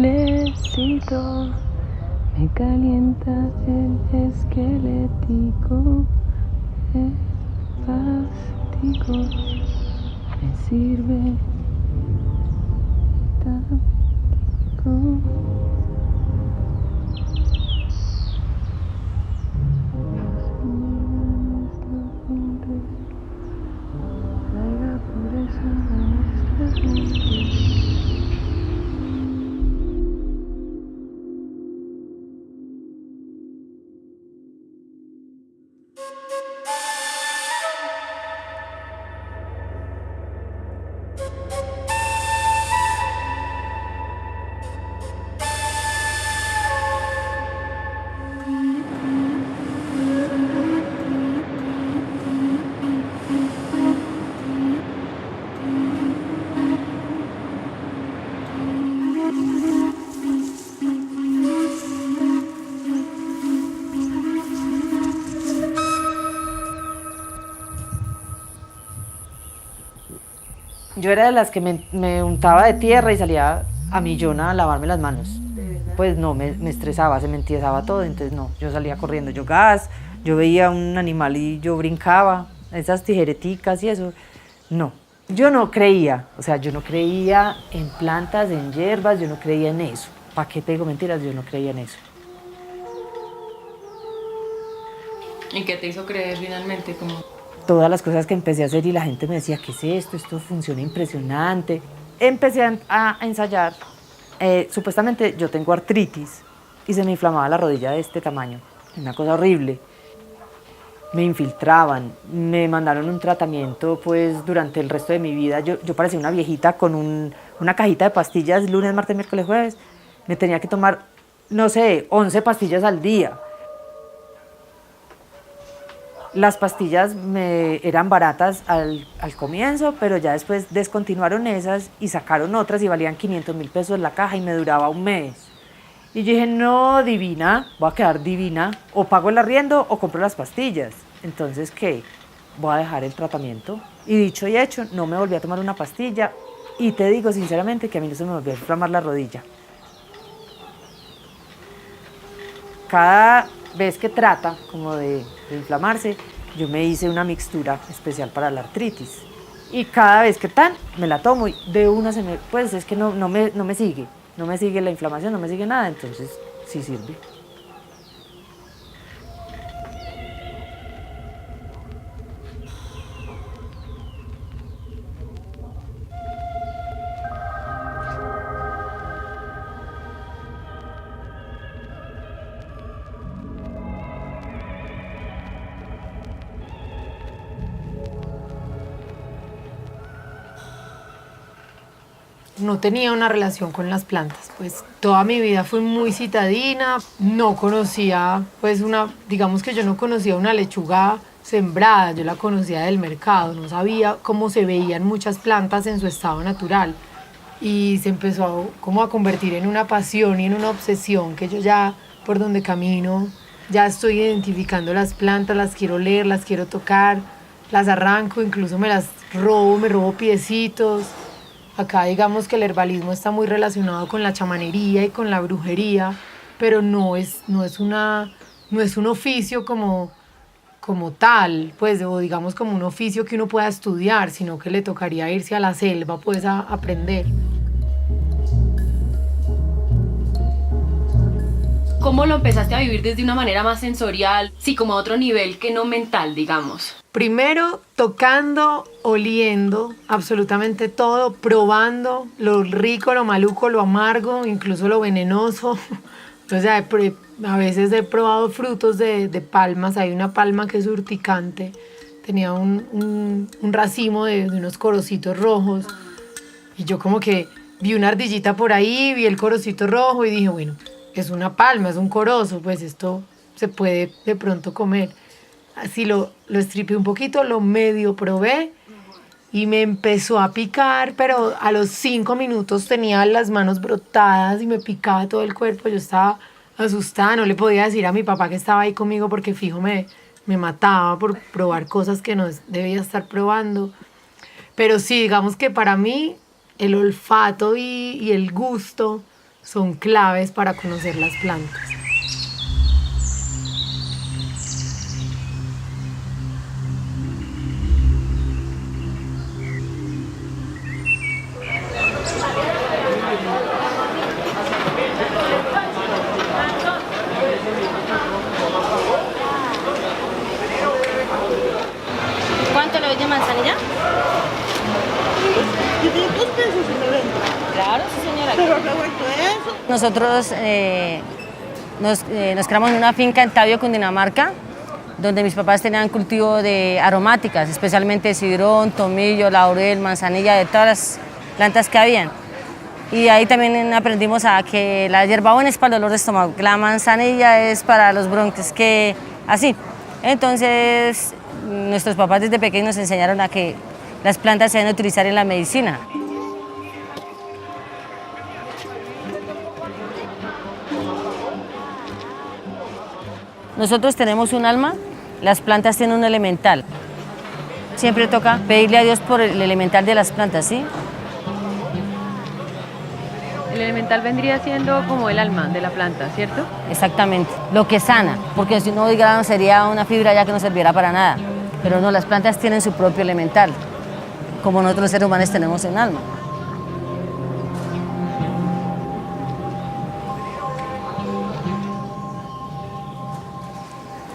solecito me calienta el esquelético, el pastico me sirve táctico. Traiga pureza a nuestras mentes. Yo era de las que me untaba de tierra y salía a millón a lavarme las manos. Pues no, me estresaba, se me entiesaba todo, entonces no, yo salía corriendo, yo gas, yo veía un animal y yo brincaba, esas tijereticas y eso, no. Yo no creía, o sea, yo no creía en plantas, en hierbas, yo no creía en eso. ¿Para qué te digo mentiras? Yo no creía en eso. ¿Y qué te hizo creer finalmente? Todas las cosas que empecé a hacer y la gente me decía, ¿qué es esto? Esto funciona impresionante. Empecé a ensayar. Supuestamente yo tengo artritis y se me inflamaba la rodilla de este tamaño. Una cosa horrible. Me infiltraban, me mandaron un tratamiento pues durante el resto de mi vida. Yo parecía una viejita con una cajita de pastillas lunes, martes, miércoles, jueves. Me tenía que tomar, no sé, 11 pastillas al día. Las pastillas eran baratas al comienzo, pero ya después descontinuaron esas y sacaron otras y valían 500.000 pesos la caja y me duraba un mes. Y yo dije, no, divina, voy a quedar divina, o pago el arriendo o compro las pastillas. Entonces, ¿qué? Voy a dejar el tratamiento. Y dicho y hecho, no me volví a tomar una pastilla y te digo sinceramente que a mí no se me volvió a inflamar la rodilla. Cada vez que trata como de inflamarse, yo me hice una mixtura especial para la artritis. Y cada vez que me la tomo y de una pues es que no me sigue. No me sigue la inflamación, no me sigue nada, entonces sí sirve. No tenía una relación con las plantas, pues toda mi vida fui muy citadina, no conocía, pues digamos que yo no conocía una lechuga sembrada, yo la conocía del mercado, no sabía cómo se veían muchas plantas en su estado natural y se empezó como a convertir en una pasión y en una obsesión que yo ya por donde camino ya estoy identificando las plantas, las quiero leer, las quiero tocar, las arranco, incluso me robo piecitos. Acá digamos que el herbalismo está muy relacionado con la chamanería y con la brujería, pero no es un oficio como tal, pues, o digamos como un oficio que uno pueda estudiar, sino que le tocaría irse a la selva pues a aprender. ¿Cómo lo empezaste a vivir desde una manera más sensorial, sí, como a otro nivel que no mental, digamos? Primero tocando, oliendo absolutamente todo, probando lo rico, lo maluco, lo amargo, incluso lo venenoso. O sea, a veces he probado frutos de palmas. Hay una palma que es urticante. Tenía un racimo de unos corocitos rojos. Y yo como que vi una ardillita por ahí, vi el corocito rojo y dije, bueno, es una palma, es un corozo, pues esto se puede de pronto comer. Así lo estripé un poquito, lo medio probé y me empezó a picar, pero a los 5 minutos tenía las manos brotadas y me picaba todo el cuerpo. Yo estaba asustada, no le podía decir a mi papá que estaba ahí conmigo porque fijo me mataba por probar cosas que no debía estar probando. Pero sí, digamos que para mí el olfato y el gusto son claves para conocer las plantas. ¿Cuánto le doy de manzanilla? Claro, sí señora. Pero revuelto eso. Nosotros nos criamos en una finca en Tabio, Cundinamarca, donde mis papás tenían cultivo de aromáticas, especialmente sidrón, tomillo, laurel, manzanilla, de todas las plantas que habían. Y ahí también aprendimos a que la hierbabuena es para el dolor de estómago, que la manzanilla es para los bronquios, que así. Entonces, nuestros papás desde pequeños nos enseñaron a que las plantas se deben utilizar en la medicina. Nosotros tenemos un alma, las plantas tienen un elemental. Siempre toca pedirle a Dios por el elemental de las plantas, ¿sí? El elemental vendría siendo como el alma de la planta, ¿cierto? Exactamente, lo que sana, porque si no, digamos, sería una fibra ya que no serviría para nada. Pero no, las plantas tienen su propio elemental, como nosotros los seres humanos tenemos un alma.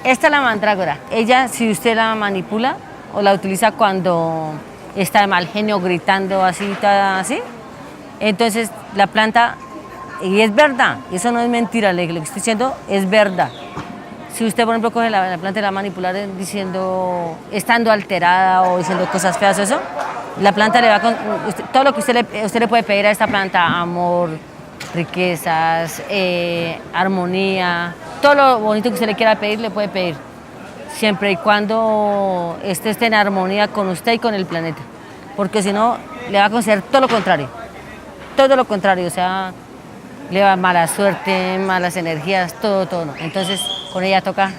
Esta es la mandrágora. Ella, si usted la manipula o la utiliza cuando está de mal genio, gritando así, así, entonces la planta, y es verdad, eso no es mentira, lo que estoy diciendo es verdad. Si usted, por ejemplo, coge la planta y la manipula diciendo, estando alterada o diciendo cosas feas o eso, la planta le va con todo lo que usted le puede pedir a esta planta, amor, riquezas, armonía, todo lo bonito que usted le quiera pedir, le puede pedir, siempre y cuando esté en armonía con usted y con el planeta, porque si no, le va a conceder todo lo contrario, o sea, le va mala suerte, malas energías, todo, ¿no? Entonces, con ella toca.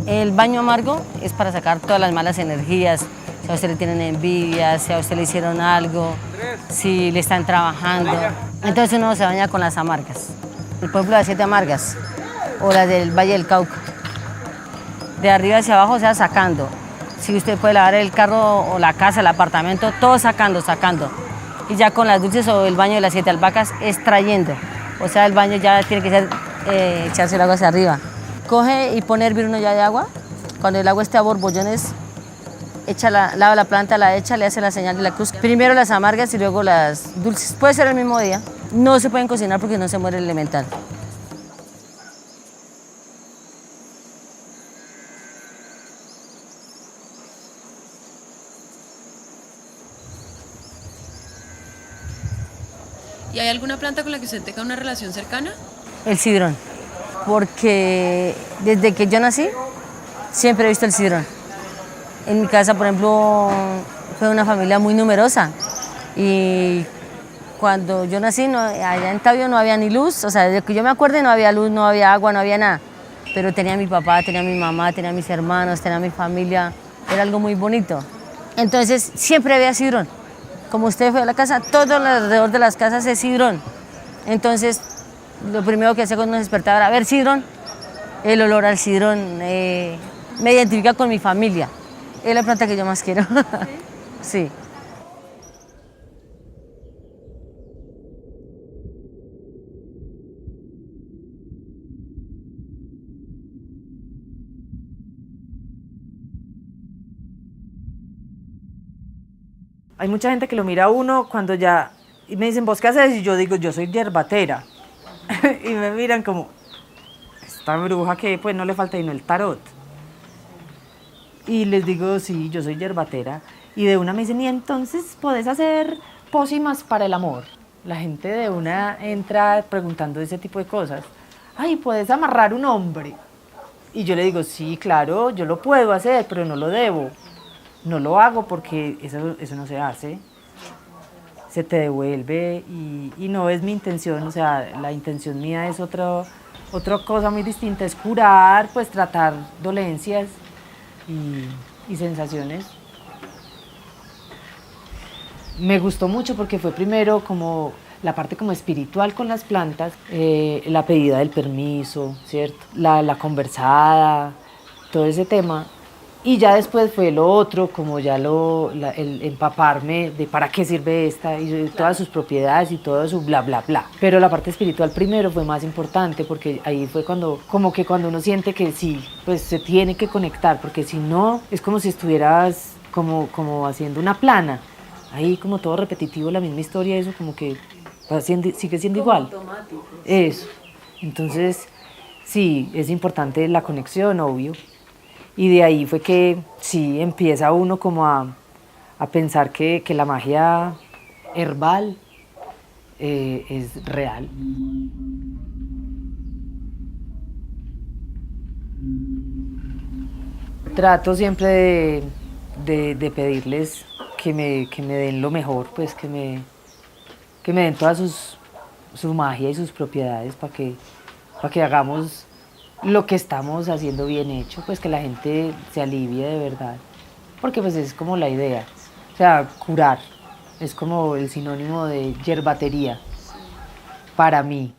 El baño amargo es para sacar todas las malas energías, si a usted le tienen envidia, si a usted le hicieron algo, si le están trabajando. Entonces uno se baña con las amargas. Por ejemplo, las 7 amargas o las del Valle del Cauca. De arriba hacia abajo, o sea, sacando. Si usted puede lavar el carro o la casa, el apartamento, todo sacando. Y ya con las dulces o el baño de las 7 albahacas, extrayendo. O sea, el baño ya tiene que ser echarse el agua hacia arriba. Coge y pone a hervir una olla de agua. Cuando el agua esté a borbollones, lava la planta, la echa, le hace la señal de la cruz. Primero las amargas y luego las dulces. Puede ser el mismo día. No se pueden cocinar porque no se muere el elemental. ¿Y hay alguna planta con la que usted tenga una relación cercana? El sidrón, porque desde que yo nací siempre he visto el sidrón. En mi casa, por ejemplo, fue una familia muy numerosa y cuando yo nací allá en Tabio no había ni luz, o sea, desde que yo me acuerdo no había luz, no había agua, no había nada, pero tenía a mi papá, tenía a mi mamá, tenía a mis hermanos, tenía a mi familia, era algo muy bonito. Entonces siempre había sidrón. Como usted fue a la casa, todo alrededor de las casas es sidrón. Entonces, lo primero que hacía cuando nos despertaba era ver sidrón, el olor al sidrón, me identifica con mi familia. Es la planta que yo más quiero. Sí. Hay mucha gente que lo mira a uno cuando ya, y me dicen, ¿vos qué haces? Y yo digo, yo soy yerbatera. Y me miran como, esta bruja que pues no le falta sino el tarot. Y les digo, sí, yo soy yerbatera. Y de una me dicen, ¿y entonces podés hacer pócimas para el amor? La gente de una entra preguntando ese tipo de cosas. Ay, ¿puedes amarrar un hombre? Y yo le digo, sí, claro, yo lo puedo hacer, pero no lo debo. No lo hago porque eso no se hace, se te devuelve y no es mi intención, o sea, la intención mía es otra cosa muy distinta, es curar, pues tratar dolencias y y sensaciones. Me gustó mucho porque fue primero como la parte como espiritual con las plantas, la pedida del permiso, ¿cierto? La conversada, todo ese tema. Y ya después fue lo otro, como ya el empaparme de para qué sirve esta y de todas sus propiedades y todo su bla, bla, bla. Pero la parte espiritual primero fue más importante porque ahí fue cuando uno siente que sí, pues se tiene que conectar, porque si no, es como si estuvieras como haciendo una plana. Ahí como todo repetitivo, la misma historia, eso como que sigue siendo igual. Automático. Eso. Entonces, sí, es importante la conexión, obvio. Y de ahí fue que sí empieza uno como a pensar que la magia herbal es real. Trato siempre de pedirles que me den lo mejor, pues que me den toda su magia y sus propiedades para que hagamos lo que estamos haciendo bien hecho, pues que la gente se alivie de verdad, porque pues es como la idea, o sea, curar, es como el sinónimo de yerbatería para mí.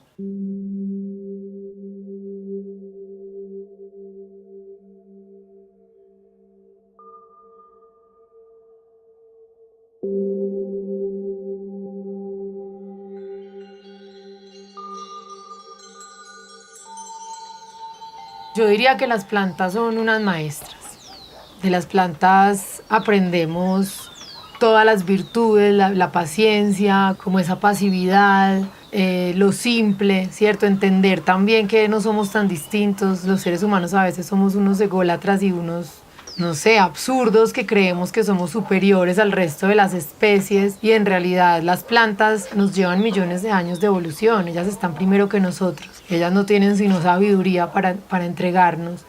Yo diría que las plantas son unas maestras. De las plantas aprendemos todas las virtudes, la paciencia, como esa pasividad, lo simple, ¿cierto? Entender también que no somos tan distintos. Los seres humanos a veces somos unos ególatras y unos, no sé, absurdos, que creemos que somos superiores al resto de las especies, y en realidad las plantas nos llevan millones de años de evolución. Ellas están primero que nosotros. Ellas no tienen sino sabiduría para entregarnos.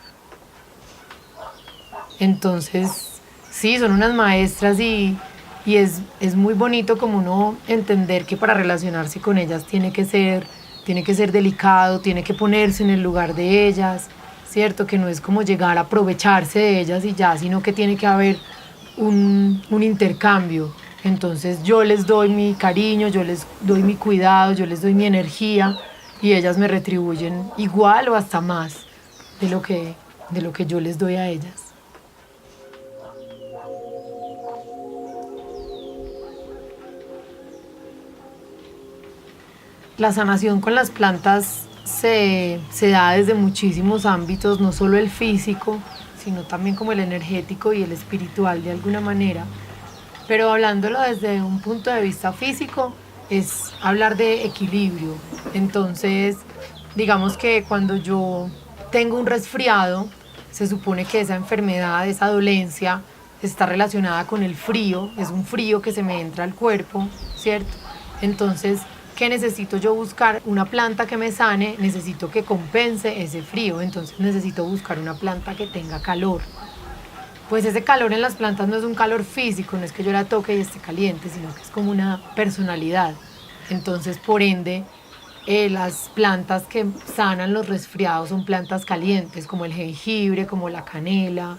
Entonces, sí, son unas maestras y es muy bonito como uno entender que para relacionarse con ellas tiene que ser delicado, tiene que ponerse en el lugar de ellas, ¿cierto? Que no es como llegar a aprovecharse de ellas y ya, sino que tiene que haber un intercambio. Entonces yo les doy mi cariño, yo les doy mi cuidado, yo les doy mi energía, y ellas me retribuyen igual o hasta más de lo que yo les doy a ellas. La sanación con las plantas se da desde muchísimos ámbitos, no solo el físico, sino también como el energético y el espiritual de alguna manera. Pero hablándolo desde un punto de vista físico, es hablar de equilibrio. Entonces, digamos que cuando yo tengo un resfriado, se supone que esa enfermedad, esa dolencia, está relacionada con el frío, es un frío que se me entra al cuerpo, ¿cierto? Entonces, ¿qué necesito yo buscar? Una planta que me sane, necesito que compense ese frío, entonces necesito buscar una planta que tenga calor. Pues ese calor en las plantas no es un calor físico, no es que yo la toque y esté caliente, sino que es como una personalidad. Entonces, por ende, las plantas que sanan los resfriados son plantas calientes, como el jengibre, como la canela,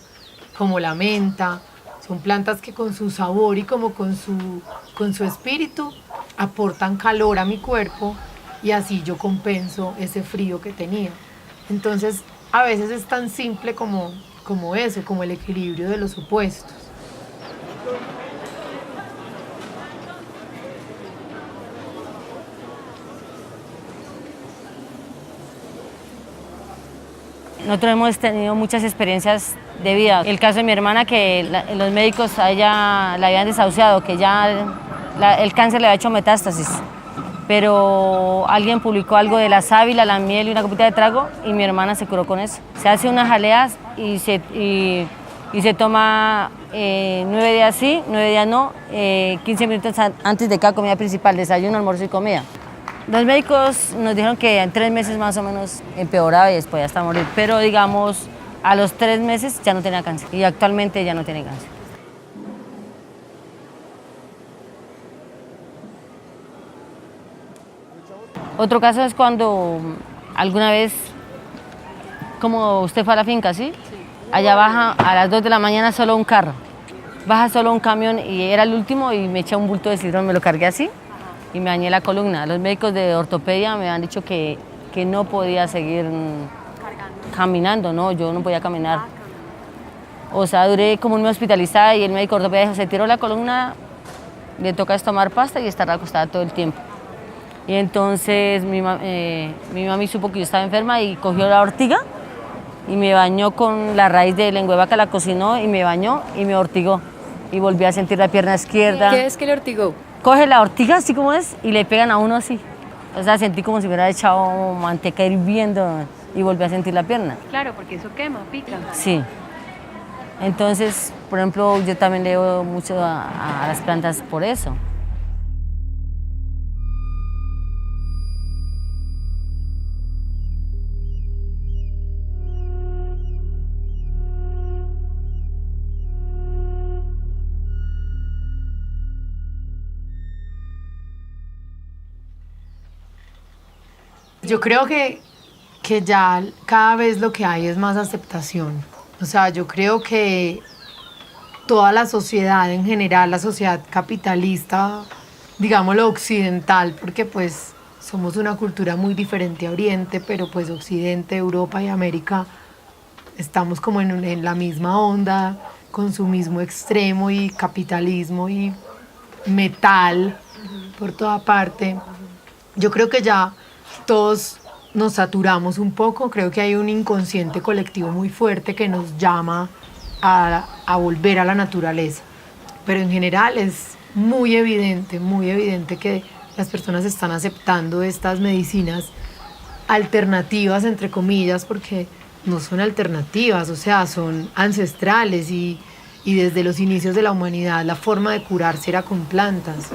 como la menta. Son plantas que con su sabor y como con su espíritu aportan calor a mi cuerpo, y así yo compenso ese frío que tenía. Entonces, a veces es tan simple como eso, como el equilibrio de los opuestos. Nosotros hemos tenido muchas experiencias de vida. El caso de mi hermana, que los médicos a ella la habían desahuciado, que ya el cáncer le había hecho metástasis. Pero alguien publicó algo de la sábila, la miel y una copita de trago, y mi hermana se curó con eso. Se hace unas jaleas y se toma 9 días sí, 9 días no, 15 minutos antes de cada comida principal, desayuno, almuerzo y comida. Los médicos nos dijeron que en 3 meses más o menos empeoraba y después hasta morir, pero digamos a los 3 meses ya no tenía cáncer y actualmente ya no tiene cáncer. Otro caso es cuando alguna vez, como usted fue a la finca, ¿sí? Sí. allá baja a las 2 de la mañana solo un carro. Baja solo un camión y era el último y me echa un bulto de sidrón, me lo cargué así y me dañé la columna. Los médicos de ortopedia me han dicho que no podía seguir caminando, no, yo no podía caminar. O sea, duré como un mes hospitalizada y el médico de ortopedia dijo, se tiró la columna, le toca es tomar pasta y estar acostada todo el tiempo. Y entonces mi mami supo que yo estaba enferma y cogió la ortiga y me bañó con la raíz de lengua de vaca, la cocinó y me bañó y me ortigó. Y volví a sentir la pierna izquierda. ¿Qué es que le ortigó? Coge la ortiga así como es y le pegan a uno así. O sea, sentí como si me hubiera echado manteca hirviendo y volví a sentir la pierna. Claro, porque eso quema, pica. Sí. Entonces, por ejemplo, yo también le debo mucho a las plantas por eso. Yo creo que ya cada vez lo que hay es más aceptación. O sea, yo creo que toda la sociedad en general, la sociedad capitalista, digámoslo occidental, porque pues somos una cultura muy diferente a Oriente, pero pues Occidente, Europa y América estamos como en la misma onda, consumismo extremo y capitalismo y metal por toda parte. Yo creo que ya todos nos saturamos un poco, creo que hay un inconsciente colectivo muy fuerte que nos llama a volver a la naturaleza. Pero en general es muy evidente que las personas están aceptando estas medicinas alternativas, entre comillas, porque no son alternativas, o sea, son ancestrales y desde los inicios de la humanidad la forma de curarse era con plantas.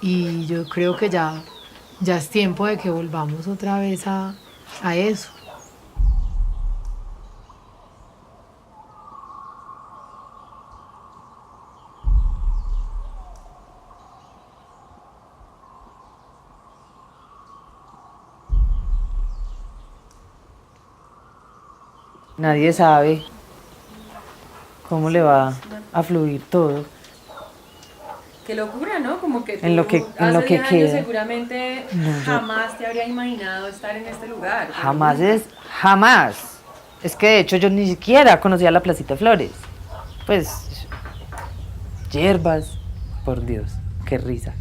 Y yo creo que ya es tiempo de que volvamos otra vez a eso. Nadie sabe cómo le va a fluir todo. Qué locura, ¿no? Como que En lo que- tú en lo hace que 10 años queda. seguramente jamás te habría imaginado estar en este lugar. Jamás. Es que de hecho yo ni siquiera conocía la Placita de Flores. Pues, hierbas, por Dios, qué risa.